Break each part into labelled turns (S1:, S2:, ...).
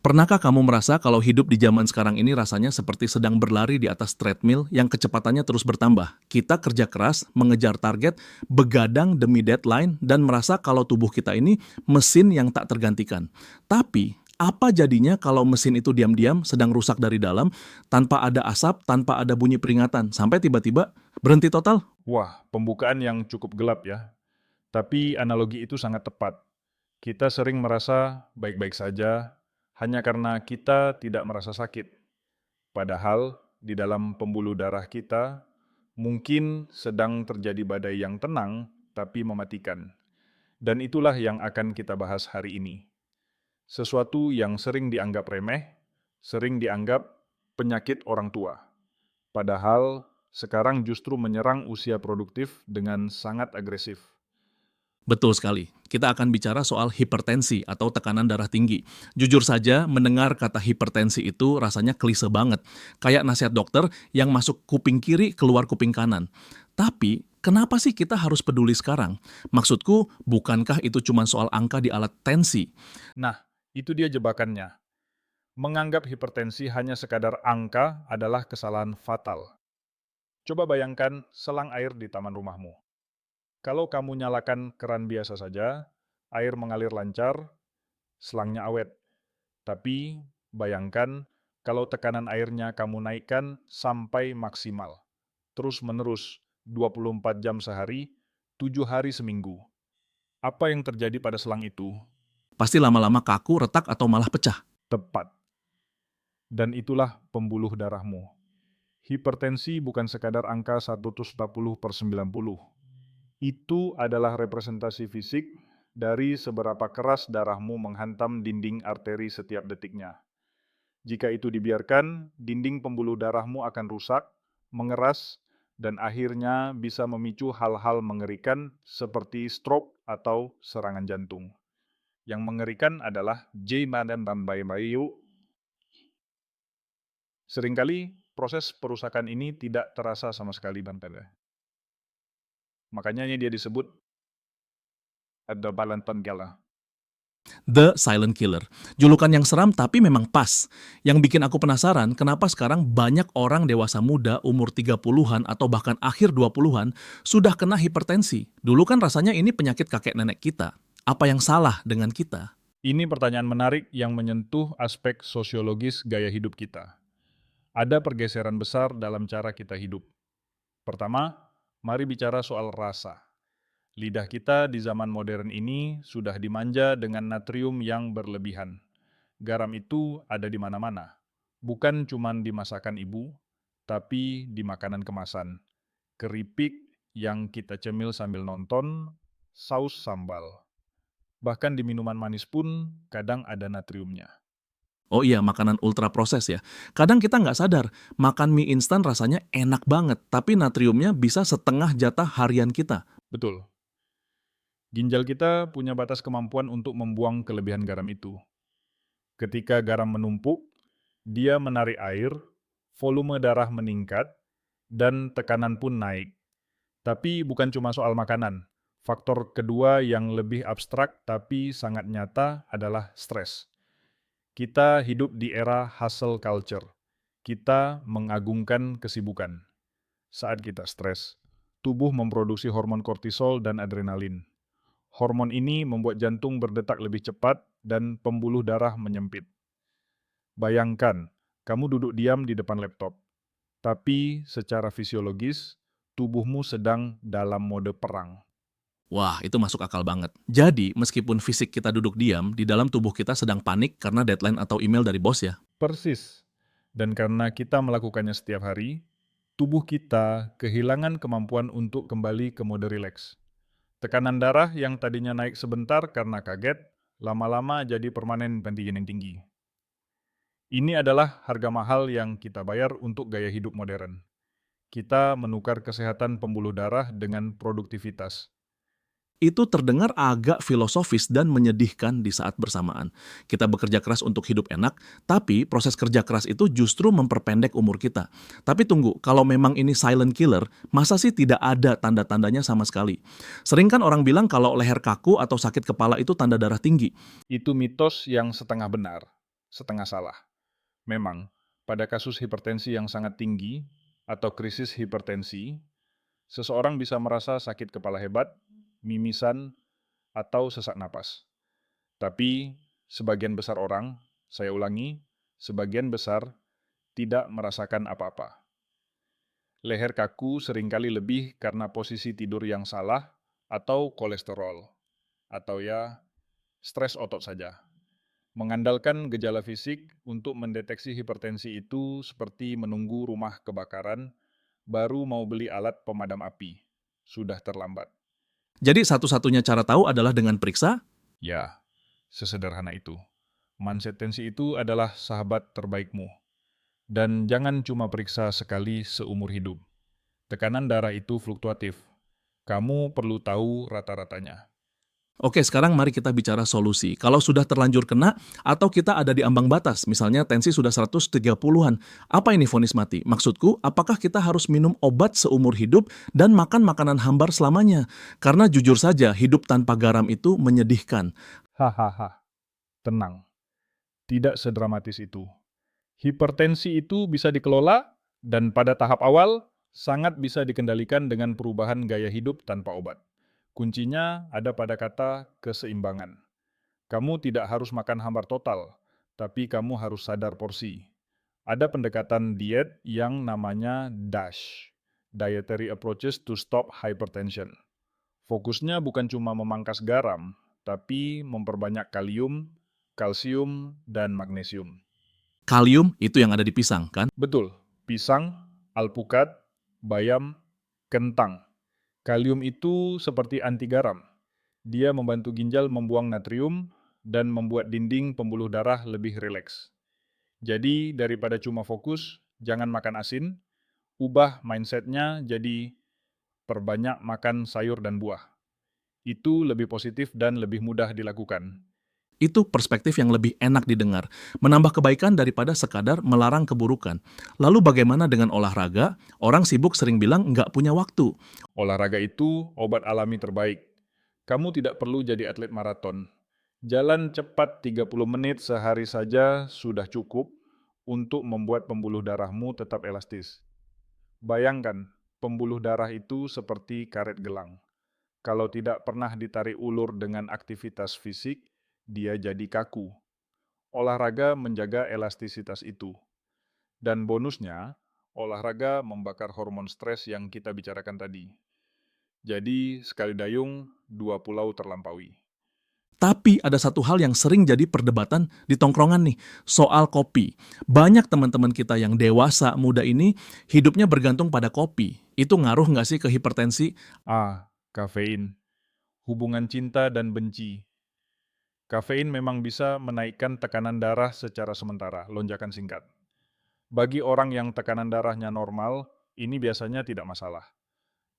S1: Pernahkah kamu merasa kalau hidup di zaman sekarang ini rasanya seperti sedang berlari di atas treadmill yang kecepatannya terus bertambah? Kita kerja keras, mengejar target, begadang demi deadline, dan merasa kalau tubuh kita ini mesin yang tak tergantikan. Tapi, apa jadinya kalau mesin itu diam-diam sedang rusak dari dalam, tanpa ada asap, tanpa ada bunyi peringatan, sampai tiba-tiba berhenti total?
S2: Wah, pembukaan yang cukup gelap ya. Tapi analogi itu sangat tepat. Kita sering merasa baik-baik saja hanya karena kita tidak merasa sakit. Padahal di dalam pembuluh darah kita mungkin sedang terjadi badai yang tenang tapi mematikan. Dan itulah yang akan kita bahas hari ini. Sesuatu yang sering dianggap remeh, sering dianggap penyakit orang tua. Padahal sekarang justru menyerang usia produktif dengan sangat agresif.
S1: Betul sekali. Kita akan bicara soal hipertensi atau tekanan darah tinggi. Jujur saja, mendengar kata hipertensi itu rasanya klise banget. Kayak nasihat dokter yang masuk kuping kiri, keluar kuping kanan. Tapi, kenapa sih kita harus peduli sekarang? Maksudku, bukankah itu cuma soal angka di alat tensi?
S2: Nah, itu dia jebakannya. Menganggap hipertensi hanya sekadar angka adalah kesalahan fatal. Coba bayangkan selang air di taman rumahmu. Kalau kamu nyalakan keran biasa saja, air mengalir lancar, selangnya awet. Tapi bayangkan kalau tekanan airnya kamu naikkan sampai maksimal, terus-menerus, 24 jam sehari, 7 hari seminggu. Apa yang terjadi pada selang itu?
S1: Pasti lama-lama kaku, retak, atau malah pecah.
S2: Tepat. Dan itulah pembuluh darahmu. Hipertensi bukan sekadar angka 140/90. Itu adalah representasi fisik dari seberapa keras darahmu menghantam dinding arteri setiap detiknya. Jika itu dibiarkan, dinding pembuluh darahmu akan rusak, mengeras, dan akhirnya bisa memicu hal-hal mengerikan seperti stroke atau serangan jantung. Yang mengerikan adalah J. Madan Bayu. Seringkali proses perusakan ini tidak terasa sama sekali, Bang Pele. Makanya dia disebut ada Balanton Gala.
S1: The Silent Killer. Julukan yang seram tapi memang pas. Yang bikin aku penasaran kenapa sekarang banyak orang dewasa muda umur 30-an atau bahkan akhir 20-an sudah kena hipertensi. Dulu kan rasanya ini penyakit kakek nenek kita. Apa yang salah dengan kita?
S2: Ini pertanyaan menarik yang menyentuh aspek sosiologis gaya hidup kita. Ada pergeseran besar dalam cara kita hidup. Pertama, mari bicara soal rasa. Lidah kita di zaman modern ini sudah dimanja dengan natrium yang berlebihan. Garam itu ada di mana-mana. Bukan cuma di masakan ibu, tapi di makanan kemasan. Keripik yang kita cemil sambil nonton, saus sambal. Bahkan di minuman manis pun kadang ada natriumnya.
S1: Oh iya, makanan ultra proses ya. Kadang kita nggak sadar, makan mie instan rasanya enak banget, tapi natriumnya bisa setengah jatah harian kita.
S2: Betul, ginjal kita punya batas kemampuan untuk membuang kelebihan garam itu. Ketika garam menumpuk, dia menarik air, volume darah meningkat, dan tekanan pun naik. Tapi bukan cuma soal makanan. Faktor kedua yang lebih abstrak tapi sangat nyata adalah stres. Kita hidup di era hustle culture. Kita mengagungkan kesibukan. Saat kita stres, tubuh memproduksi hormon kortisol dan adrenalin. Hormon ini membuat jantung berdetak lebih cepat dan pembuluh darah menyempit. Bayangkan, kamu duduk diam di depan laptop, tapi secara fisiologis, tubuhmu sedang dalam mode perang.
S1: Wah, itu masuk akal banget. Jadi, meskipun fisik kita duduk diam, di dalam tubuh kita sedang panik karena deadline atau email dari bos ya.
S2: Persis. Dan karena kita melakukannya setiap hari, tubuh kita kehilangan kemampuan untuk kembali ke mode rileks. Tekanan darah yang tadinya naik sebentar karena kaget, lama-lama jadi permanen yang tinggi. Ini adalah harga mahal yang kita bayar untuk gaya hidup modern. Kita menukar kesehatan pembuluh darah dengan produktivitas.
S1: Itu terdengar agak filosofis dan menyedihkan di saat bersamaan. Kita bekerja keras untuk hidup enak, tapi proses kerja keras itu justru memperpendek umur kita. Tapi tunggu, kalau memang ini silent killer, masa sih tidak ada tanda-tandanya sama sekali? Sering kan orang bilang kalau leher kaku atau sakit kepala itu tanda darah tinggi.
S2: Itu mitos yang setengah benar. setengah salah. Memang, pada kasus hipertensi yang sangat tinggi atau krisis hipertensi, seseorang bisa merasa sakit kepala hebat, mimisan, atau sesak napas. Tapi, sebagian besar orang, saya ulangi, sebagian besar tidak merasakan apa-apa. Leher kaku seringkali lebih karena posisi tidur yang salah atau kolesterol, atau ya, stres otot saja. Mengandalkan gejala fisik untuk mendeteksi hipertensi itu seperti menunggu rumah kebakaran, baru mau beli alat pemadam api. Sudah terlambat.
S1: Jadi satu-satunya cara tahu adalah dengan periksa.
S2: Ya, sesederhana itu. Mindset tensi itu adalah sahabat terbaikmu. Dan jangan cuma periksa sekali seumur hidup. Tekanan darah itu fluktuatif. Kamu perlu tahu rata-ratanya.
S1: Oke, sekarang mari kita bicara solusi. Kalau sudah terlanjur kena, atau kita ada di ambang batas, misalnya tensi sudah 130-an, apa ini vonis mati? Maksudku, apakah kita harus minum obat seumur hidup dan makan makanan hambar selamanya? Karena jujur saja, hidup tanpa garam itu menyedihkan.
S2: Hahaha, tenang. Tidak sedramatis itu. Hipertensi itu bisa dikelola dan pada tahap awal sangat bisa dikendalikan dengan perubahan gaya hidup tanpa obat. Kuncinya ada pada kata keseimbangan. Kamu tidak harus makan hambar total, tapi kamu harus sadar porsi. Ada pendekatan diet yang namanya DASH, Dietary Approaches to Stop Hypertension. Fokusnya bukan cuma memangkas garam, tapi memperbanyak kalium, kalsium, dan magnesium.
S1: Kalium itu yang ada di pisang, kan?
S2: Betul, pisang, alpukat, bayam, kentang. Kalium itu seperti anti garam. Dia membantu ginjal membuang natrium dan membuat dinding pembuluh darah lebih rileks. Jadi daripada cuma fokus, jangan makan asin, ubah mindsetnya jadi perbanyak makan sayur dan buah. Itu lebih positif dan lebih mudah dilakukan.
S1: Itu perspektif yang lebih enak didengar, menambah kebaikan daripada sekadar melarang keburukan. Lalu bagaimana dengan olahraga? Orang sibuk sering bilang nggak punya waktu.
S2: Olahraga itu obat alami terbaik. Kamu tidak perlu jadi atlet maraton. Jalan cepat 30 menit sehari saja sudah cukup untuk membuat pembuluh darahmu tetap elastis. Bayangkan, pembuluh darah itu seperti karet gelang. Kalau tidak pernah ditarik ulur dengan aktivitas fisik, dia jadi kaku. Olahraga menjaga elastisitas itu. Dan bonusnya, olahraga membakar hormon stres yang kita bicarakan tadi. Jadi, sekali dayung, dua pulau terlampaui.
S1: Tapi ada satu hal yang sering jadi perdebatan di tongkrongan nih, soal kopi. Banyak teman-teman kita yang dewasa muda ini hidupnya bergantung pada kopi. Itu ngaruh nggak sih ke hipertensi?
S2: Kafein. Hubungan cinta dan benci. Kafein memang bisa menaikkan tekanan darah secara sementara, lonjakan singkat. Bagi orang yang tekanan darahnya normal, ini biasanya tidak masalah.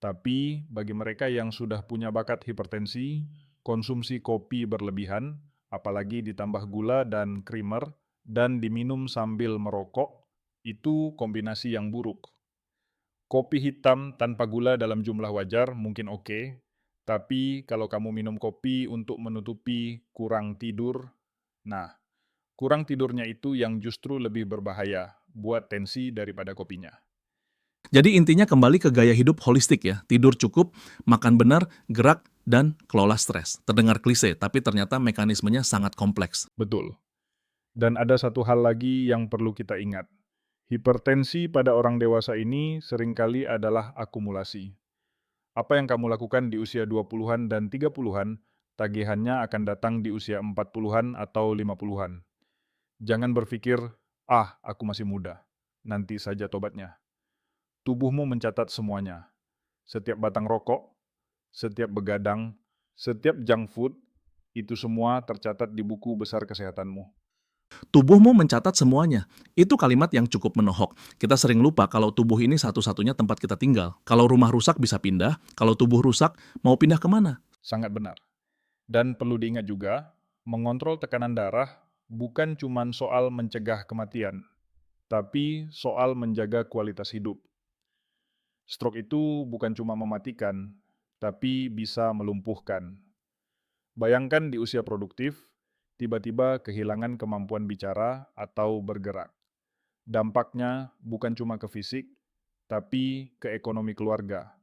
S2: Tapi bagi mereka yang sudah punya bakat hipertensi, konsumsi kopi berlebihan, apalagi ditambah gula dan creamer, dan diminum sambil merokok, itu kombinasi yang buruk. Kopi hitam tanpa gula dalam jumlah wajar mungkin oke, tapi kalau kamu minum kopi untuk menutupi kurang tidur, nah, kurang tidurnya itu yang justru lebih berbahaya buat tensi daripada kopinya.
S1: Jadi intinya kembali ke gaya hidup holistik ya, tidur cukup, makan benar, gerak, dan kelola stres. Terdengar klise, tapi ternyata mekanismenya sangat kompleks.
S2: Betul. Dan ada satu hal lagi yang perlu kita ingat. Hipertensi pada orang dewasa ini seringkali adalah akumulasi. Apa yang kamu lakukan di usia 20-an dan 30-an, tagihannya akan datang di usia 40-an atau 50-an. Jangan berpikir, aku masih muda, nanti saja tobatnya. Tubuhmu mencatat semuanya. Setiap batang rokok, setiap begadang, setiap junk food, itu semua tercatat di buku besar kesehatanmu.
S1: Tubuhmu mencatat semuanya. Itu kalimat yang cukup menohok. Kita sering lupa kalau tubuh ini satu-satunya tempat kita tinggal. Kalau rumah rusak bisa pindah, kalau tubuh rusak mau pindah kemana?
S2: Sangat benar. Dan perlu diingat juga, mengontrol tekanan darah bukan cuma soal mencegah kematian, tapi soal menjaga kualitas hidup. Stroke itu bukan cuma mematikan, tapi bisa melumpuhkan. Bayangkan di usia produktif, tiba-tiba kehilangan kemampuan bicara atau bergerak. Dampaknya bukan cuma ke fisik, tapi ke ekonomi keluarga,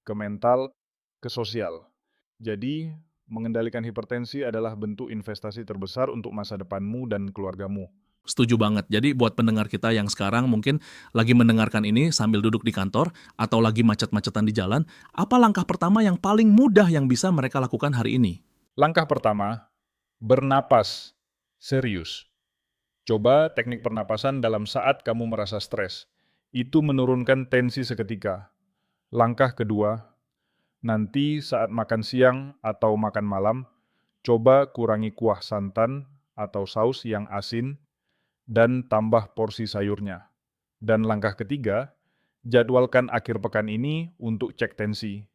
S2: ke mental, ke sosial. Jadi, mengendalikan hipertensi adalah bentuk investasi terbesar untuk masa depanmu dan keluargamu.
S1: Setuju banget. Jadi buat pendengar kita yang sekarang mungkin lagi mendengarkan ini sambil duduk di kantor atau lagi macet-macetan di jalan, apa langkah pertama yang paling mudah yang bisa mereka lakukan hari ini?
S2: Langkah pertama, bernapas serius. Coba teknik pernapasan dalam saat kamu merasa stres. Itu menurunkan tensi seketika. Langkah kedua, nanti saat makan siang atau makan malam, coba kurangi kuah santan atau saus yang asin dan tambah porsi sayurnya. Dan langkah ketiga, jadwalkan akhir pekan ini untuk cek tensi.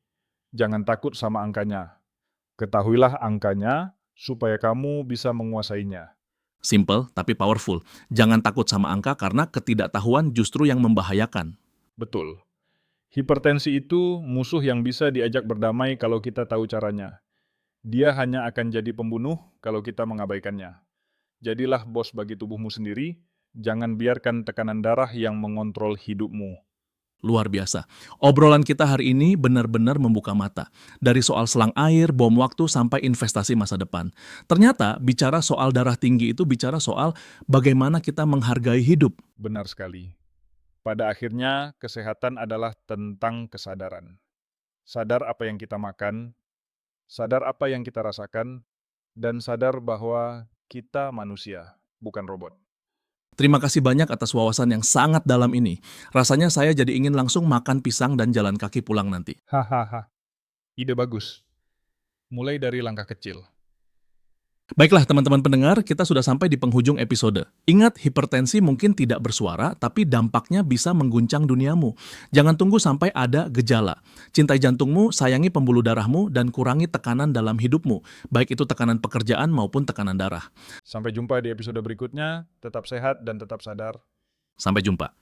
S2: Jangan takut sama angkanya. Ketahuilah angkanya supaya kamu bisa menguasainya.
S1: Simple tapi powerful. Jangan takut sama angka karena ketidaktahuan justru yang membahayakan.
S2: Betul. Hipertensi itu musuh yang bisa diajak berdamai kalau kita tahu caranya. Dia hanya akan jadi pembunuh kalau kita mengabaikannya. Jadilah bos bagi tubuhmu sendiri, jangan biarkan tekanan darah yang mengontrol hidupmu.
S1: Luar biasa. Obrolan kita hari ini benar-benar membuka mata. Dari soal selang air, bom waktu, sampai investasi masa depan. Ternyata bicara soal darah tinggi itu bicara soal bagaimana kita menghargai hidup.
S2: Benar sekali. Pada akhirnya, kesehatan adalah tentang kesadaran. Sadar apa yang kita makan, sadar apa yang kita rasakan, dan sadar bahwa kita manusia, bukan robot.
S1: Terima kasih banyak atas wawasan yang sangat dalam ini. Rasanya saya jadi ingin langsung makan pisang dan jalan kaki pulang nanti.
S2: Hahaha, ide bagus. Mulai dari langkah kecil.
S1: Baiklah teman-teman pendengar, kita sudah sampai di penghujung episode. Ingat, hipertensi mungkin tidak bersuara, tapi dampaknya bisa mengguncang duniamu. Jangan tunggu sampai ada gejala. Cintai jantungmu, sayangi pembuluh darahmu, dan kurangi tekanan dalam hidupmu, baik itu tekanan pekerjaan maupun tekanan darah.
S2: Sampai jumpa di episode berikutnya. Tetap sehat dan tetap sadar.
S1: Sampai jumpa.